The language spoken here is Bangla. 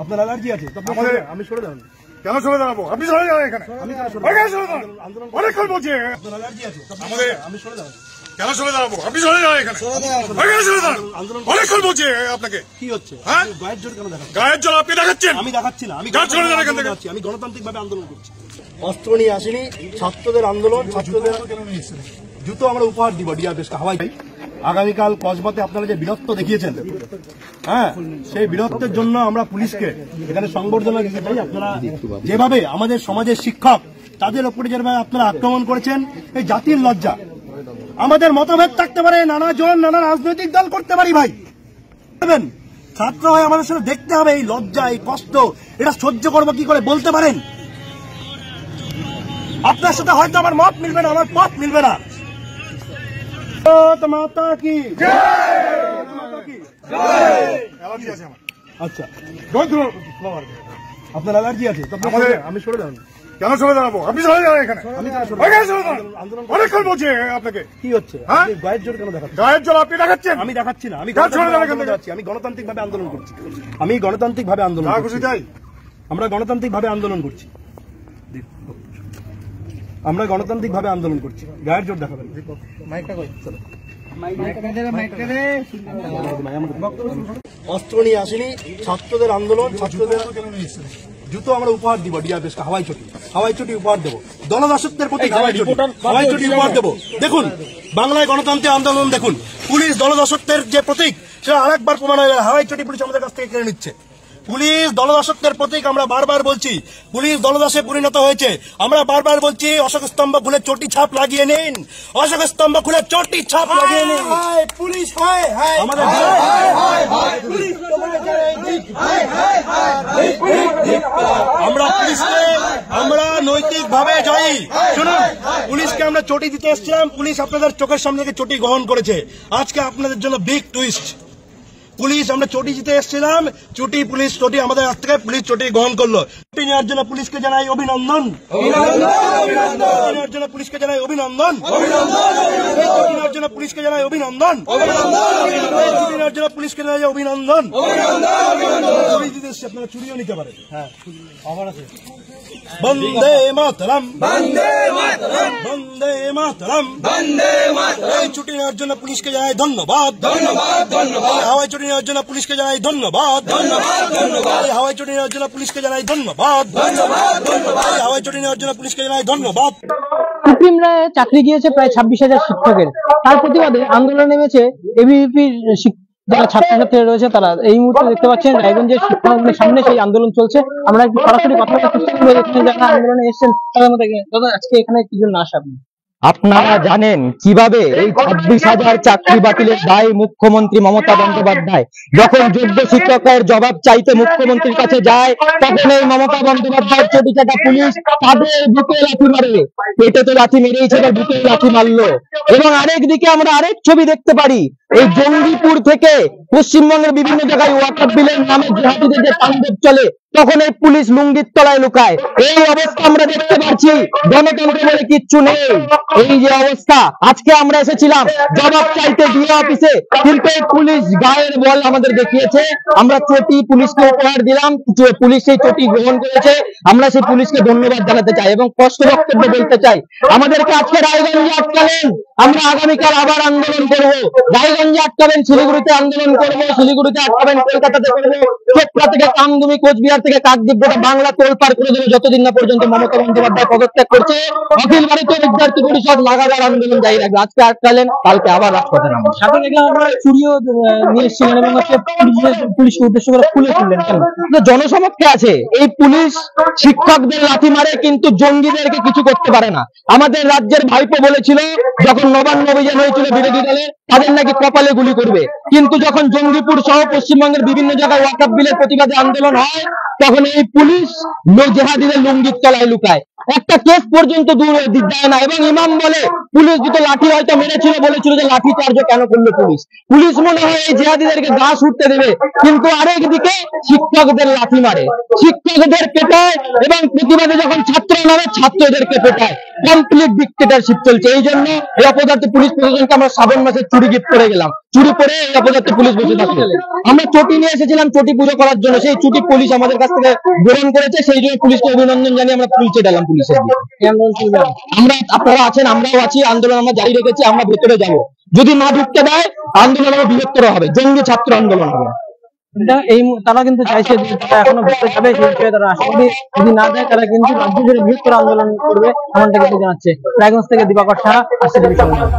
আপনার অ্যালার্জি আছে আমি সরে দাঁড়ান। কেন সরে দাঁড়াবো? আপনি সরে যান এখানে। অনেকক্ষণ বলছি আপনার অ্যালার্জি আছে আমি সরে দাঁড়ান। কেন সরে দাঁড়াবো? আপনি সরে যান এখানে। অনেকক্ষণ বলছি আপনাকে। কি হচ্ছে? হ্যাঁ, গায়ের জোর কেন দেখাচ্ছেন? গায়ের জল আপনি দেখাচ্ছেন। আমি দেখাচ্ছি না, আমি গণতান্ত্রিক ভাবে আন্দোলন করছি। অস্ত্র নিয়ে আসিনি, ছাত্রদের আন্দোলন, ছাত্রদের জুতো আমরা উপহার দিব ডিআরএসকে হাওয়াই। আগামীকাল কসবাতে আপনারা যে বীরত্ব দেখিয়েছেন, হ্যাঁ, সেই বীরত্বের জন্য আমরা পুলিশকে এখানে সংবর্ধনা দিতে চাই। আপনারা যেভাবে আমাদের সমাজের শিক্ষক তাদের উপরে যেভাবে আপনারা আক্রমণ করেছেন, এই জাতির লজ্জা। আমাদের মতভেদ থাকতে পারে, নানা রাজনৈতিক দল করতে পারি ভাই, ছাত্র হয়ে আমাদের সাথে দেখতে হবে এই লজ্জা, এই কষ্ট, এটা সহ্য করবো কি করে বলতে পারেন? আপনার সাথে হয়তো আমার মত মিলবে না, আমার পথ মিলবে না। মাতা কি আচ্ছা, আপনার অ্যালার্জি আছে আমি সরে দাঁড়ান। কেন সরে দাঁড়াবো? আপনি সরে যান এখানে। অনেকক্ষণ বলছি আপনাকে। কি হচ্ছে? গায়ের জোর কেন দেখাচ্ছেন? গায়ের জল আপনি দেখাচ্ছেন। আমি দেখাচ্ছি না, আমি গণতান্ত্রিক ভাবে আন্দোলন করছি। আমরা গণতান্ত্রিক ভাবে আন্দোলন করছি। গায়ের জোর দেখাবেন। অস্ত্র নিয়ে আসিনি, ছাত্রদের আন্দোলন, ছাত্রদের জুতো আমরা উপহার দিব ডিআরএসকে হাওয়াই চটি উপহার দেবো। দলদাসত্বের প্রতি হাওয়াই চটি উপহার দেবো। দেখুন বাংলায় গণতান্ত্রিক আন্দোলন, দেখুন পুলিশ দলদাসত্বের যে প্রতীক সেটা আরেকবার প্রমাণ হয়ে গেল। হাওয়াই চটি পুলিশ আমাদের কাছ থেকে কেড়ে নিচ্ছে। পুলিশ দলদাসত্বের প্রতীক, আমরা বারবার বলছি পুলিশ দলদাসে পরিণত হয়েছে। আমরা বারবার বলছি অশোক স্তম্ভ খুলে চটি ছাপ লাগিয়ে নিন, অশোক স্তম্ভ খুলে চটি ছাপ লাগিয়ে নিন। পুলিশ আমরা নৈতিক ভাবে জয়ী। শুনুন, পুলিশকে আমরা চটি দিতে এসেছিলাম, পুলিশ আপনাদের চোখের সামনে থেকে চটি গ্রহণ করেছে। আজকে আপনাদের জন্য বিগ টুইস্ট। পুলিশ আমরা চটি জিতে এসেছিলাম, পুলিশ চটি আমাদের কাছ থেকে পুলিশ চটি গ্রহণ করলো। চটি নেওয়ার জন্য পুলিশকে জানাই অভিনন্দন। পুলিশকে জানাই অভিনন্দন। পুলিশকে জানাই অভিনন্দন। পুলিশকে জানাই অভিনন্দন। চুরি জিতে এসছে, আপনারা চুরিও নিতে পারেন। হ্যাঁ, আবার আছে। বন্দে মাতরম, বন্দে মাতরম, বন্দে মাতরম, বন্দে মাতরম। এই ছুটি নেওয়ার জন্য পুলিশকে জানাই ধন্যবাদ, ধন্যবাদ, ধন্যবাদ। হাওয়াই ছুটি নেওয়ার জন্য পুলিশকে জানাই ধন্যবাদ, ধন্যবাদ, ধন্যবাদ। হাওয়াই ছুটি নেওয়ার জন্য পুলিশকে জানাই ধন্যবাদ, ধন্যবাদ, ধন্যবাদ। হাওয়াই ছুটি নেওয়ার জন্য পুলিশকে জানাই ধন্যবাদ। সুপ্রিম রায়ে চাকরি গিয়েছে প্রায় 26,000 শিক্ষকের। তার প্রতিবাদে আন্দোলন নেমেছে এবিভিপির যারা ছাত্রছাত্রীরা রয়েছে তারা। এই মুহূর্তে দেখতে পাচ্ছেন রায়গঞ্জের শিক্ষা ভবনের সামনে সেই আন্দোলন চলছে। আমরা একটু সরাসরি কথা বলার চেষ্টা করবো এখানে যারা আন্দোলনে এসেছেন তাদের মধ্যে। দাদা, আজকে এখানে কি জন্য আসা আপনি? আপনারা জানেন কিভাবে এই 26,000 চাকরি বাতিলের দায় মুখ্যমন্ত্রী মমতা বন্দ্যোপাধ্যায় যখন যোগ্য শিক্ষকের জবাব চাইতে মুখ্যমন্ত্রীর কাছে যায়, তখন এই মমতা বন্দ্যোপাধ্যায়ের চটি চাটা পুলিশ তাদের বুকে লাথি মারে। পেটে তো লাথি মেরেইছে, বুকে লাথি মারলো। এবং আরেকদিকে আমরা আরেক ছবি দেখতে পারি, এই জঙ্গিপুর থেকে পশ্চিমবঙ্গের বিভিন্ন জায়গায় ওয়াকফ বিলের নামে জিহাদিদের যে তাণ্ডব চলে, তখন এই পুলিশ লুঙ্গির তলায় লুকায়। এই অবস্থা আমরা দেখতে পাচ্ছি। গণতন্ত্র বলে কিচ্ছু নেই। এই যে অবস্থা, আজকে আমরা এসেছিলাম জবাব চাইতে ডিও অফিসে, কিন্তু পুলিশ গায়ের বল আমাদের দেখিয়েছে। আমরা চটি পুলিশকে উপহার দিলাম, পুলিশ সেই চটি গ্রহণ করেছে। আমরা সেই পুলিশকে ধন্যবাদ জানাতে চাই এবং স্পষ্ট বক্তব্য বলতে চাই, আমাদেরকে আজকে রায়গঞ্জে আটকালেন, আমরা আগামীকাল আবার আন্দোলন করব। রায়গঞ্জে আটকাবেন, শিলিগুড়িতে আন্দোলন করবো, শিলিগুড়িতে আটকাবেন, কলকাতাতে করবো, চোপড়া থেকে কামদুমি, কোচবিহার থেকে কাকদ্বীপ, গোটা বাংলা তোলপাড় করে দেবে যতদিন না পর্যন্ত মমতা বন্দ্যোপাধ্যায় পদত্যাগ করছে। অখিল ভারতীয় বিদ্যার্থী পরিষদ লাগাতার আন্দোলন জারি রাখবে। আজকে আটকালেন, কালকে আবার রাজপথে নামবে। সাথে দেখলাম আমরা চুরিও নিয়ে এসেছিলেন এবং পুলিশকে উদ্দেশ্য করে খুলে তুললেন কেন? জনসমক্ষে আছে। এই পুলিশ শিক্ষকদের লাথি মারে, কিন্তু জঙ্গিদেরকে কিছু করতে পারে না। আমাদের রাজ্যের ভাইপো বলেছিল যখন নবান্ন অভিযান হয়েছিল বিরোধী দলের, তাদের নাকি কপালে গুলি করবে। কিন্তু যখন জঙ্গিপুর সহ পশ্চিমবঙ্গের বিভিন্ন জায়গায় ওয়াকফ বিলের প্রতিবাদে আন্দোলন হয়, তখন এই পুলিশ জেহাদিদের লুঙ্গির তলায় লুকায়। একটা কেস পর্যন্ত দূর দেয় না। এবং ইমাম বলে পুলিশ দুটো লাঠি হয়তো মেরেছিল, বলেছিল যে লাঠি চার্জ কেন করলো পুলিশ। পুলিশ মনে হয় এই জেহাদিদেরকে গা ছুটতে দেবে, কিন্তু আরেকদিকে শিক্ষকদের লাঠি মারে, শিক্ষকদের পেটায় এবং প্রতিবাদে যখন ছাত্র নামে ছাত্রদেরকে পেটায়। কমপ্লিট ডিক্টেটরশিপ চলছে। এই জন্য এই অপদার্থ পুলিশ প্রশাসনকে আমরা শ্রাবণ মাসে চুরি গিফট করে গেলাম, চুরি করে এই অপদার্থ পুলিশ বসে থাকলো। আমরা চটি নিয়ে এসেছিলাম চটি পুজো করার জন্য, সেই চুটি পুলিশ আমাদের কাছ থেকে গ্রহণ করেছে, সেই জন্য পুলিশকে অভিনন্দন জানিয়ে আমরা ফুল চেটালাম পুলিশের দিকে। আমরা, আপনারা আছেন, আমরাও আছি, আন্দোলন আমরা জারি রেখেছি, আমরা ভেতরে যাব। যদি না ঢুকতে দেয় আন্দোলন আরো বৃহত্তর হবে, জঙ্গি ছাত্র আন্দোলন হবে। তারা কিন্তু চাইছে যে তারা এখনো ভেতরে যাবে, সেই বিষয়ে তারা আশা করি যদি না দেয় তারা কিন্তু রাজ্য জুড়ে বৃহত্তর আন্দোলন করবে, এমনটা কিন্তু জানাচ্ছে। রায়গঞ্জ থেকে দিবাকর সাহা, RCTV সংবাদ।